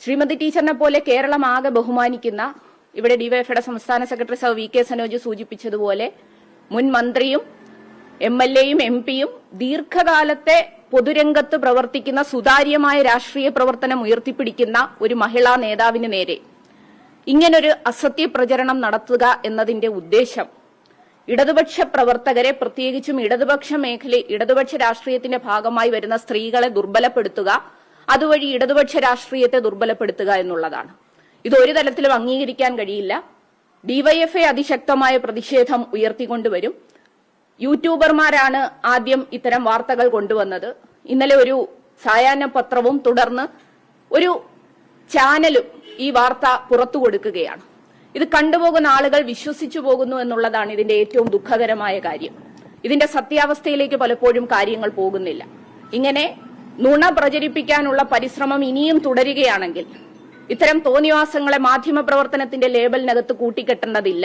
ശ്രീമതി ടീച്ചറിനെ പോലെ കേരളം ആകെ ബഹുമാനിക്കുന്ന, ഇവിടെ ഡിവൈഎഫ്ഐയുടെ സംസ്ഥാന സെക്രട്ടറി സഹ വി കെ സനോജ് സൂചിപ്പിച്ചതുപോലെ മുൻ മന്ത്രിയും MLA-യും MP-യും ദീർഘകാലത്തെ പൊതുരംഗത്ത് പ്രവർത്തിക്കുന്ന സുതാര്യമായ രാഷ്ട്രീയ പ്രവർത്തനം ഉയർത്തിപ്പിടിക്കുന്ന ഒരു മഹിളാ നേതാവിന് നേരെ ഇങ്ങനൊരു അസത്യ പ്രചരണം നടത്തുക എന്നതിന്റെ ഉദ്ദേശം ഇടതുപക്ഷ പ്രവർത്തകരെ, പ്രത്യേകിച്ചും ഇടതുപക്ഷ രാഷ്ട്രീയത്തിന്റെ ഭാഗമായി വരുന്ന സ്ത്രീകളെ ദുർബലപ്പെടുത്തുക, അതുവഴി ഇടതുപക്ഷ രാഷ്ട്രീയത്തെ ദുർബലപ്പെടുത്തുക എന്നുള്ളതാണ്. ഇത് ഒരു തലത്തിലും അംഗീകരിക്കാൻ കഴിയില്ല. ഡിവൈഎഫ്ഐ അതിശക്തമായ പ്രതിഷേധം ഉയർത്തിക്കൊണ്ടുവരും. യൂട്യൂബർമാരാണ് ആദ്യം ഇത്തരം വാർത്തകൾ കൊണ്ടുവന്നത്. ഇന്നലെ ഒരു സായാഹ്ന പത്രവും തുടർന്ന് ഒരു ചാനലും ഈ വാർത്ത പുറത്തു കൊടുക്കുകയാണ്. ഇത് കണ്ടുപോകുന്ന ആളുകൾ വിശ്വസിച്ചു പോകുന്നു എന്നുള്ളതാണ് ഇതിന്റെ ഏറ്റവും ദുഃഖകരമായ കാര്യം. ഇതിന്റെ സത്യാവസ്ഥയിലേക്ക് പലപ്പോഴും കാര്യങ്ങൾ പോകുന്നില്ല. ഇങ്ങനെ നുണ പ്രചരിപ്പിക്കാനുള്ള പരിശ്രമം ഇനിയും തുടരുകയാണെങ്കിൽ ഇത്തരം തോന്നിവാസങ്ങളെ മാധ്യമപ്രവർത്തനത്തിന്റെ ലേബലിനകത്ത് കൂട്ടിക്കെട്ടേണ്ടതില്ല.